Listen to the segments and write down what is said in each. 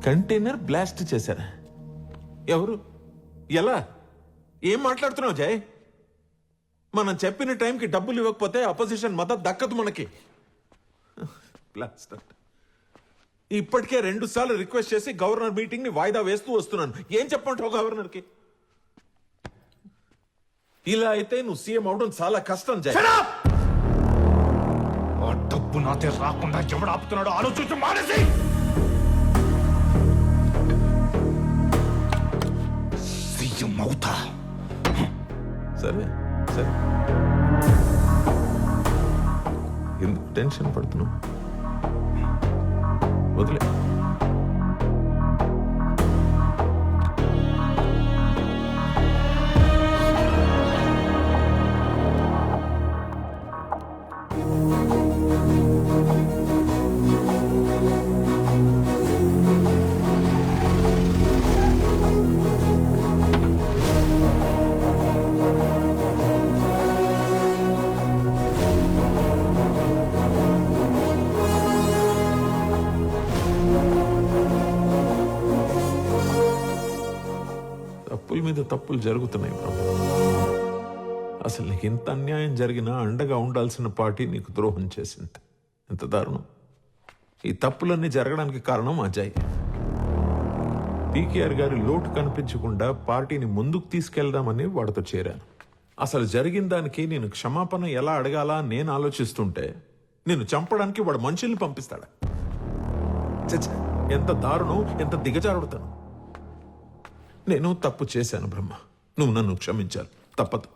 Container blast చేశారా? ఎవరు? ఎలా? ఏం మాట్లాడుతున్నావు జయ్? మనం చెప్పిన టైంకి డబ్బులు ఇవ్వకపోతే అపోజిషన్ మద్దతు దక్కదు మనకి. బ్లాస్ట్. ఇప్పటికే 2 సార్లు రిక్వెస్ట్ చేసి గవర్నర్ మీటింగ్ ని వాయిదా వేస్తూ వస్తున్నాను. ఏం చెప్పంటావు గవర్నర్కి? ఇలా అయితే నువ్వు సీఎం అవడం చాలా కష్టం జయ్. ఆ డబ్బు నాతే రాకుండా ఎవడు ఆపుతున్నాడో ఆలోచించు మానేసి. సీఎం అవుతా. సరే సరే, ఎందుకు టెన్షన్ పడుతున్నావు? వదిలే. తప్పుల మీద తప్పులు జరుగుతున్నాయి బ్రహ్మ. అసలు నీకు ఇంత అన్యాయం జరిగినా అండగా ఉండాల్సిన పార్టీ నీకు ద్రోహం చేసింది. ఎంత దారుణం! ఈ తప్పులన్నీ జరగడానికి కారణం అజయ్. పీకేఆర్ గారి లోటు కనిపించకుండా పార్టీని ముందుకు తీసుకెళ్దామని వాడితో చేరాను. అసలు జరిగిన దానికి నేను క్షమాపణ ఎలా అడగాలా నేను ఆలోచిస్తుంటే నిన్ను చంపడానికి వాడు మనుషుల్ని పంపిస్తాడా? చచ్చ, ఎంత దారుణం, ఎంత దిగజారుడుతాను. నేను తప్పు చేశాను బ్రహ్మ, నువ్వు నన్ను క్షమించాలి, తప్పదు.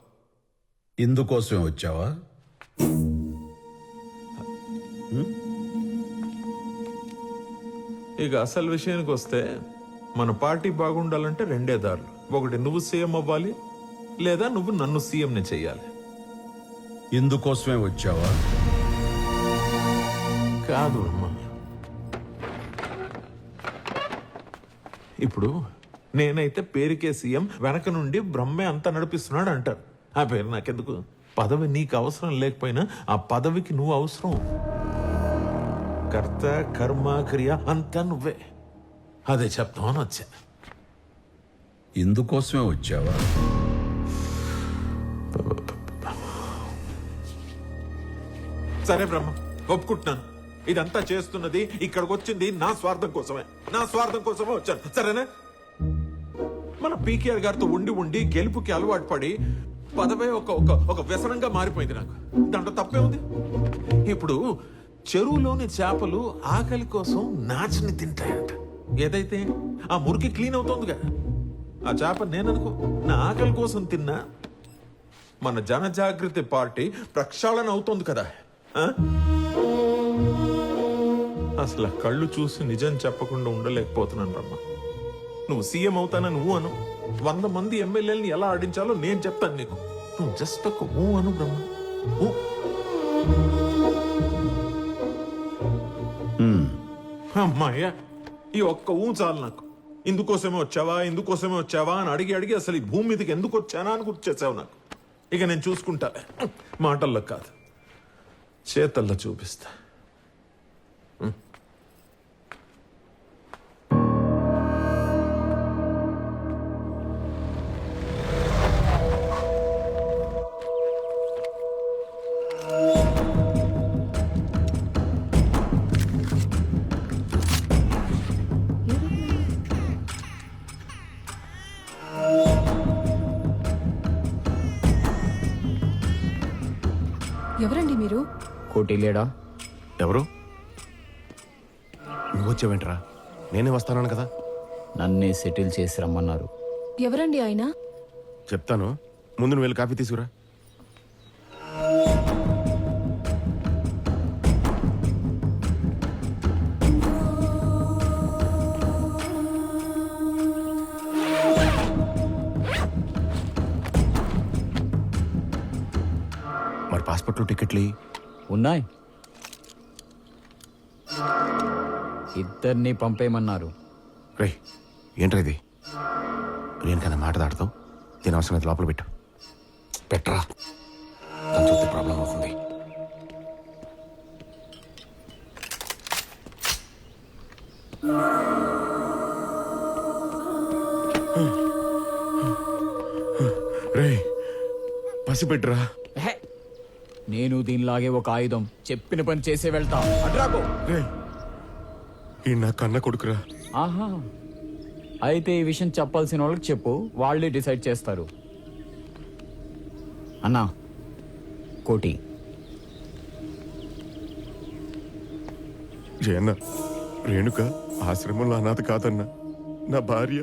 ఇందుకోసమే వచ్చావా? ఇక అసలు విషయానికి వస్తే మన పార్టీ బాగుండాలంటే 2 దారులు. ఒకటి నువ్వు సీఎం అవ్వాలి, లేదా నువ్వు నన్ను సీఎంని చెయ్యాలి. ఇందుకోసమే వచ్చావా? కాదు బ్రహ్మ. ఇప్పుడు నేనైతే పేరుకే సీఎం, వెనక నుండి బ్రహ్మే అంతా నడిపిస్తున్నాడు అంటారు. ఆ పేరు నాకెందుకు? పదవి నీకు అవసరం లేకపోయినా ఆ పదవికి నువ్వు అవసరం. కర్త కర్మ క్రియ అంతా నువ్వే. అదే చెప్తామని వచ్చా. ఇందుకోసమే వచ్చావా? సరే బ్రహ్మ, ఒప్పుకుంటున్నాను. ఇదంతా చేస్తున్నది, ఇక్కడికి వచ్చింది నా స్వార్థం కోసమే. నా స్వార్థం కోసమే వచ్చాను, సరేనా? మన పీకేఆర్ గారితో ఉండి ఉండి గెలుపుకి అలవాటు పడి పదవే ఒక వ్యసనంగా మారిపోయింది నాకు. దాంట్లో తప్పే ఉంది. ఇప్పుడు చెరువులోని చేపలు ఆకలి కోసం నాచుని తింటాయంట. ఏదైతే ఆ మురికి క్లీన్ అవుతోందిగా, ఆ చేప నేననుకో నా ఆకలి కోసం తిన్నా మన జనజాగృతి పార్టీ ప్రక్షాళన అవుతోంది కదా. అసలు కళ్ళు చూసి నిజం చెప్పకుండా ఉండలేకపోతున్నాను బ్రహ్మ. నువ్వు సీఎం అవుతానని నువ్వు అను, 100 మంది ఎమ్మెల్యేలని ఎలా ఆడించాలో నేను చెప్తాను నీకు. నువ్వు జస్ట్ ఒక ఊ అను బ్రహ్మ. అమ్మాయ్యా, ఈ ఒక్క ఊ చాలు నాకు. ఇందుకోసమే వచ్చావా అని అడిగి అడిగి అసలు ఈ భూమి మీదకి ఎందుకు వచ్చానా అని గుర్తు చేసావు నాకు. ఇక నేను చూసుకుంటా, మాటల్లో కాదు చేతల్లో చూపిస్తా. ఎవరండి మీరు? కోటి లేడా? ఎవరు? నువ్వు వచ్చావేంట్రా? నేనే వస్తాను కదా. నన్నే సెటిల్ చేసి రమ్మన్నారు. ఎవరండి ఆయన? చెప్తాను, ముందు నువ్వు వెళ్ళి కాఫీ తీసుకురా. మరి పాస్పోర్ట్లు టికెట్లు ఉన్నాయి, ఇద్దరిని పంపేయమన్నారు. రే, ఏంట్రా ఇది? నేను కన్నా మాట దాడతావు. దీని అవసరం అయితే లోపల పెట్టరా, తను చూస్తే ప్రాబ్లం అవుతుంది. రే పసిపెట్టరా. ఎహె. నేను దీనిలాగే ఒక ఆయుధం చెప్పిన పని చేసే వెళ్తా అడ్రాకో. రే ఈ నా కన్న కొడుకురా. ఆహా, అయితే ఈ విషయం చెప్పాల్సిన వాళ్ళకి చెప్పు, వాళ్ళే డిసైడ్ చేస్తారు. అన్నా కోటి, జయన్న, రేణుక ఆశ్రమంలో అనాథ కాదన్నా, నా భార్య.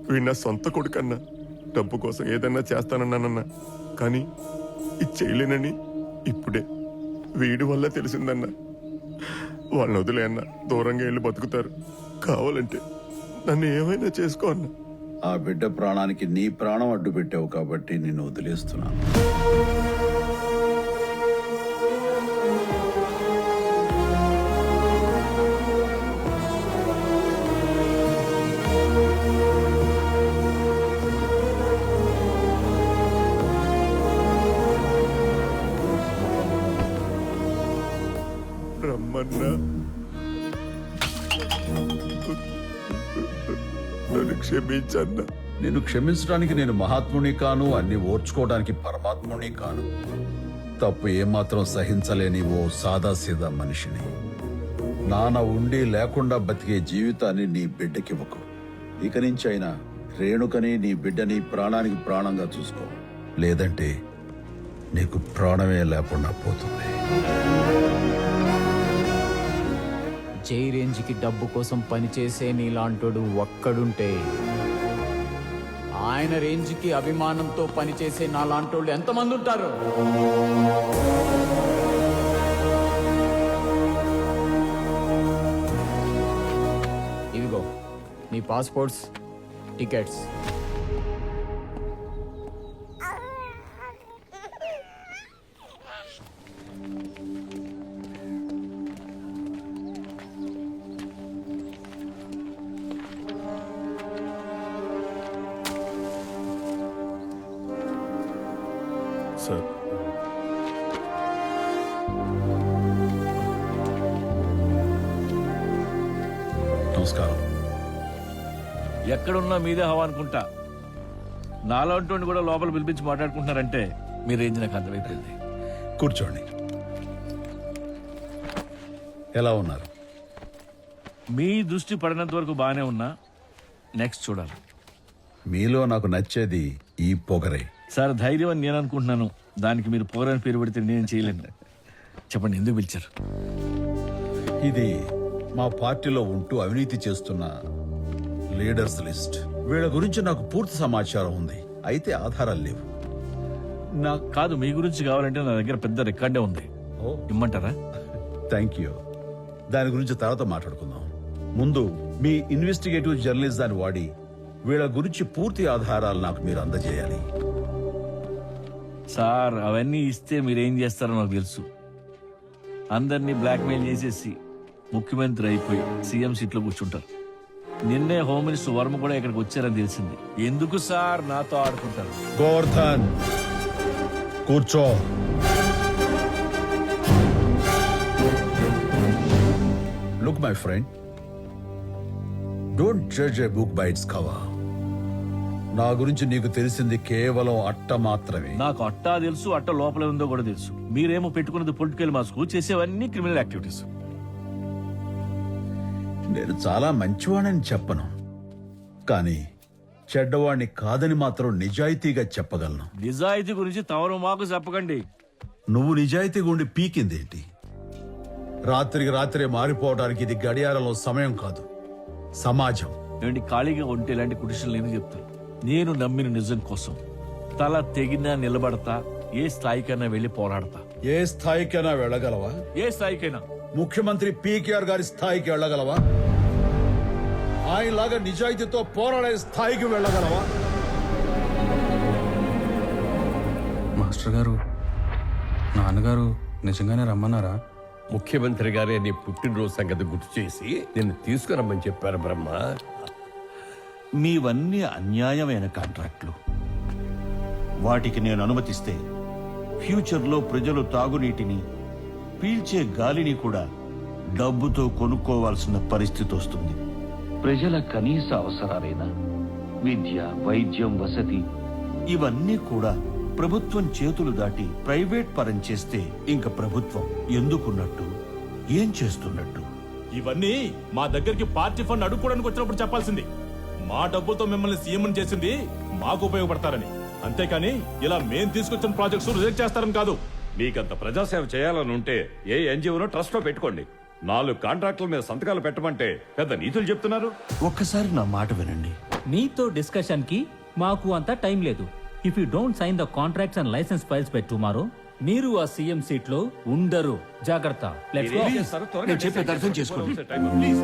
వీడు నా సొంత కొడుకన్నా. డబ్బు కోసం ఏదన్నా చేస్తానన్నానన్నా, కానీ ఇది చేయలేనని ఇప్పుడే వీడి వల్ల తెలిసిందన్నా. వాళ్ళని వదిలే అన్నా, దూరంగా వెళ్ళి బతుకుతారు. కావాలంటే నన్ను ఏమైనా చేసుకో అన్నా. ఆ బిడ్డ ప్రాణానికి నీ ప్రాణం అడ్డు పెట్టావు కాబట్టి నిన్ను వదిలేస్తున్నాను. రమ్మన్నా, నన్ను క్షమించన్నా. నిన్ను క్షమించడానికి నేను మహాత్ముని కాను, అన్ని ఓర్చుకోవడానికి పరమాత్ముని కాను. తప్పు ఏమాత్రం సహించలేని ఓ సాదాసీదా మనిషిని. నాన్న ఉండి లేకుండా బతికే జీవితాన్ని నీ బిడ్డకివ్వకు. ఇక నుంచి అయినా రేణుకని నీ బిడ్డని ప్రాణానికి ప్రాణంగా చూసుకో, లేదంటే నీకు ప్రాణమే లేకుండా పోతుంది. జై రేంజ్కి డబ్బు కోసం పనిచేసే నీలాంటోడు ఒక్కడుంటే, ఆయన రేంజ్కి అభిమానంతో పనిచేసే నాలాంటోళ్ళు ఎంతమంది ఉంటారు? ఇదిగో నీ పాస్పోర్ట్స్, టికెట్స్. సార్, నమస్కారం. ఎక్కడున్నా మీదే హవా అనుకుంటా. నాలాంటి కూడా లోపల పిలిపించి మాట్లాడుకుంటున్నారంటే మీ రేంజ్ నాకు అర్థమైపోయింది. కూర్చోండి. ఎలా ఉన్నారు? మీ దృష్టి పడినంత వరకు బాగానే ఉన్నా, నెక్స్ట్ చూడాలి. మీలో నాకు నచ్చేది ఈ పొగరే. సార్, ధైర్యం అని నేను అనుకుంటున్నాను. దానికి మీరు పోరాని పేరు పెడితే నేను చేయలేను. చెప్పండి, ఎందుకు పిలిచారు? ఇది మా పార్టీలో ఉంటూ అవినీతి చేస్తున్న లీడర్స్ లిస్ట్. వీళ్ళ గురించి నాకు పూర్తి సమాచారం ఉంది, అయితే ఆధారాలు లేవు. నాకు కాదు, మీ గురించి కావాలంటే నా దగ్గర పెద్ద రికార్డే ఉంది. ఓ, ఇమ్మంటారా? Thank you. దాని గురించి తర్వాత మాట్లాడుకుందాం. ముందు మీ ఇన్వెస్టిగేటివ్ జర్నలిజాన్ని వాడి వీళ్ళ గురించి పూర్తి ఆధారాలు నాకు మీరు అందజేయాలి. సార్, అవన్నీ ఇస్తే మీరేం చేస్తారో నాకు తెలుసు. అందరినీ బ్లాక్మెయిల్ చేసేసి ముఖ్యమంత్రి అయిపోయి సీఎం సీట్లో కూర్చుంటారు. నిన్నే హోమ్ మినిస్టర్ వర్మ కూడా ఇక్కడికి వచ్చారని తెలిసింది. ఎందుకు సార్ నాతో ఆడుకుంటారు? గోవర్ధన్, కూర్చో. Look my friend, don't judge a book by its cover. నా గురించి నీకు తెలిసింది కేవలం అట్ట మాత్రమే. నాకు అట్టా తెలుసు, అట్ట లోపల ఉందో కూడా తెలుసు. మీరేమో పెట్టుకున్నది పొలిటికల్ మాస్కు, చేసేవన్నీ క్రిమినల్ యాక్టివిటీస్. నేను చాలా మంచివాణని చెప్పను, కానీ చెడ్డవాణ్ణి కాదని మాత్రం నిజాయితీగా చెప్పగలను. నిజాయితీ గురించి తవరు మాకు చెప్పకండి. నువ్వు నిజాయితీగా ఉండి పీకిందేంటి? రాత్రికి రాత్రే మారిపోవడానికి ఇది గడియారంలో సమయం కాదు, సమాజం. ఏంటి ఖాళీగా ఉంటే ఇలాంటి కుటిషన్లు నేను చెప్తాను. నేను నమ్మిన నిజం కోసం తల తెగినా నిలబడతా, ఏ స్థాయికైనా వెళ్లి పోరాడతా. ఏ స్థాయికైనా వెళ్ళగలవా? ఏ స్థాయికైనా. ముఖ్యమంత్రి పీకేఆర్ గారి స్థాయికి వెళ్ళగలవా? ఆయనలాగా నిజాయితీతో పోరాడే స్థాయికి వెళ్ళగలవా? మాస్టర్ గారు, నాన్నగారు నిజంగానే రమ్మన్నారా? ముఖ్యమంత్రి గారే నీ పుట్టినరోజు సంగతి గుర్తు చేసి నిన్ను తీసుకురమ్మని చెప్పారు బ్రహ్మ. మీవన్నీ అన్యాయమైన కాంట్రాక్ట్లు. వాటికి నేను అనుమతిస్తే ఫ్యూచర్లో ప్రజలు తాగునీటిని, పీల్చే గాలిని కూడా డబ్బుతో కొనుక్కోవాల్సిన పరిస్థితి వస్తుంది. ప్రజల కనీస అవసరాలైన విద్య, వైద్యం, వసతి ఇవన్నీ కూడా ప్రభుత్వం చేతులు దాటి ప్రైవేట్ పరం చేస్తే ఇంక ప్రభుత్వం ఎందుకున్నట్టు, ఏం చేస్తున్నట్టు? ఇవన్నీ మా దగ్గరికి పార్టీ ఫండ్ అడుక్కోవడానికి వచ్చినప్పుడు చెప్పాల్సింది. మా డబ్బులతో మిమ్మల్ని సీఎం చేసింది మాకు ఉపయోగపడతారని, అంతేకాని ఇలా మేం తీసుకొచ్చిన ప్రాజెక్ట్స్ రిజెక్ట్ చేస్తారని కాదు. మీకంత ప్రజాసేవ చేయాలని ఉంటే ఏ ఎన్జిఓనో ట్రస్ట్ లో పెట్టుకోండి. 4 కాంట్రాక్టుల మీద సంతకాలు పెట్టమంటే పెద్ద నీతులు చెప్తున్నారు. ఒక్కసారి నా మాట వినండి. మీతో డిస్కషన్ కి మాకు అంత టైం లేదు. If you don't sign the contracts and licence files by tomorrow, మీరు ఆ సీఎం సీట్ లో ఉండరు. జాగ్రత్త. Let's go. మీరేం చేస్తారో త్వరగా నేను చెప్పేది అర్థం చేసుకోండి. Time please.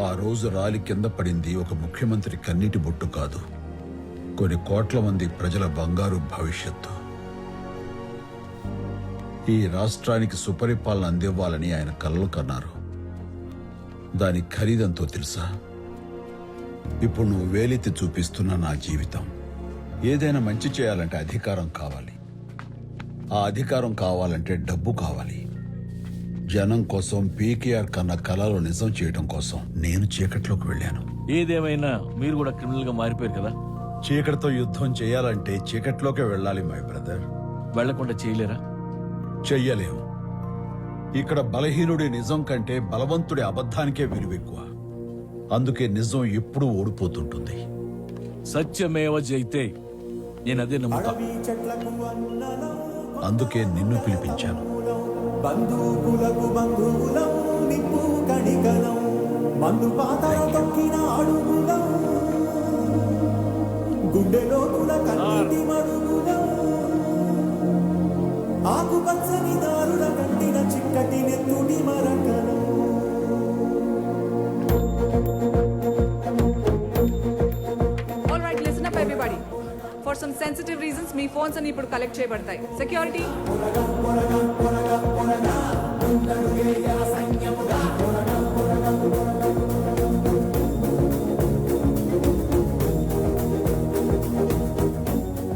ఆ రోజు రాలి కింద పడింది ఒక ముఖ్యమంత్రి కన్నీటి బొట్టు కాదు, కొన్ని కోట్ల మంది ప్రజల బంగారు భవిష్యత్తు. ఈ రాష్ట్రానికి సుపరిపాలన అందివ్వాలని ఆయన కలలు కన్నారు. దాని ఖరీదంతో తెలుసా? ఇప్పుడు నువ్వు వేలెత్తి చూపిస్తున్న నా జీవితం. ఏదైనా మంచి చేయాలంటే అధికారం కావాలి. ఆ అధికారం కావాలంటే డబ్బు కావాలి. జనం కోసం పీకేఆర్ కన్న కళలు నిజం చేయడం కోసం నేను చీకట్లోకి వెళ్ళాను. ఏదేమైనా మీరు కూడా క్రిమినల్ గా మారిపోయారు కదా, చీకటితో యుద్ధం చేయాలంటే చీకట్లోకే వెళ్ళాలి మై బ్రదర్. వెళ్లకుండా చేయలేరా? చెయ్యలేం. ఇక్కడ బలహీనుడి నిజం కంటే బలవంతుడి అబద్ధానికే విలువెక్కువ. అందుకే నిజం ఎప్పుడూ ఓడిపోతుంటుంది. సత్యమేవ జైతే. నేను అదే నమ్ముతా. అందుకే నిన్ను పిలిపించాను. బంధువులకు బంధువులం, నిప్పు కణికలం, మందు పాత తొక్కిన అడుగులం, గుండెలో కన్నీటి మడుగులం, ఆకుపచ్చని దారుల కట్టిన చిక్కటి నెత్తుటి మరకలం. All right, listen up everybody. For some sensitive reasons, me phones అన్ని ఇప్పుడు కలెక్ట్ చేయబడతాయి. Security.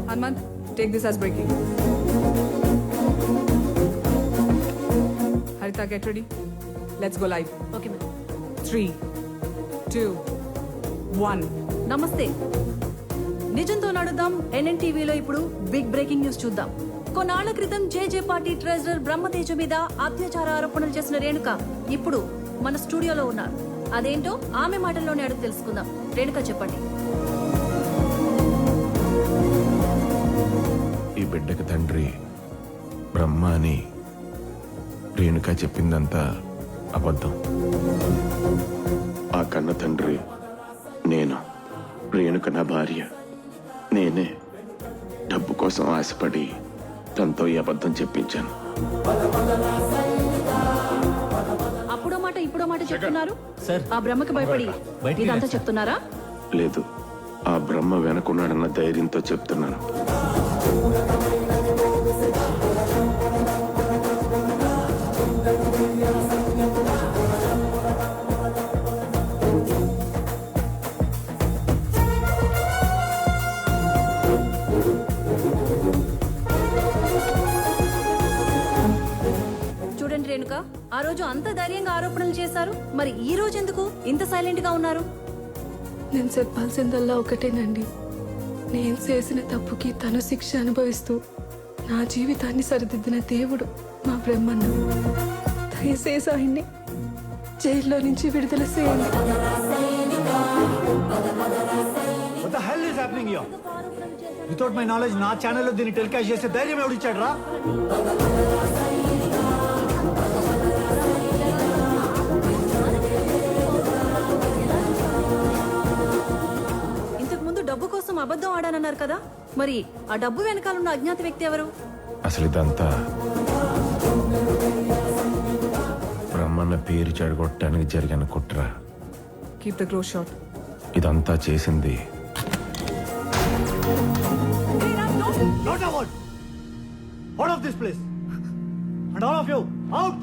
Hanmant, take this as breaking. Harita, get ready. Let's go live. Okay madam. 3, 2, 1. నమస్తే. నిజంతో నడుద్దాం ఎన్ఎన్టీవీలో ఇప్పుడు బిగ్ బ్రేకింగ్ న్యూస్ చూద్దాం. కొన్నాళ్ల క్రితం జేజే పార్టీ ట్రెజరర్ బ్రహ్మతేజ మీద అత్యాచార ఆరోపణలు చేసిన రేణుక ఇప్పుడు మన స్టూడియోలో ఉన్నారు. అదేంటో ఆమె మాటల్లోనే అడుగు తెలుసుకుందాం. రేణుక, చెప్పండి. ఈ బిడ్డకి తండ్రి బ్రహ్మ అని రేణుక చెప్పిందంతా అబద్ధం. ఆ కన్న తండ్రి నేను. రేణుక నా భార్య. నేనే డబ్బు కోసం ఆశపడి తనతో ఈ అబద్ధం చెప్పించాను. అప్పుడో మాట ఇప్పుడో మాట చెప్తున్నారు. సార్, ఆ బ్రహ్మకి భయపడి బయటికి ఇదంతా రండి, చెప్తున్నారా? లేదు, ఆ బ్రహ్మ వెనకున్నాడన్న ధైర్యంతో చెప్తున్నాను. చూడండి రేణుక, ఆ రోజు అంత ధైర్యంగా ఆరోపణలు చేశారు. మరి ఈ రోజు ఎందుకు ఇంత సైలెంట్ గా ఉన్నారు? నేను చెప్పాల్సిందల్లా ఒకటేనండి. నేను చేసిన తప్పుకి తను శిక్ష అనుభవిస్తూ నా జీవితాన్ని సరిదిద్దిన దేవుడు మా బ్రహ్మన్న. దయచేసి ఆయన్ని జైల్లో నుంచి విడుదల చేయండి. What the hell is happening here? Without my knowledge, నా ఛానల్లో దీన్ని టెలికాస్ట్ చేసే ధైర్యం ఎవడిచ్చాడు రా? ఇంతకు ముందు డబ్బు కోసం అబద్ధం ఆడానన్నారు కదా, మరి ఆ డబ్బు వెనకాలన్న అజ్ఞాత వ్యక్తి ఎవరు? అసలు ఇదంతా బ్రహ్మన్న పేరు చెడగొట్టడానికి జరిగిన కుట్ర. Keep the close shot. ఇదంతా చేసింది Not a word. Out of this place. And all of you, out.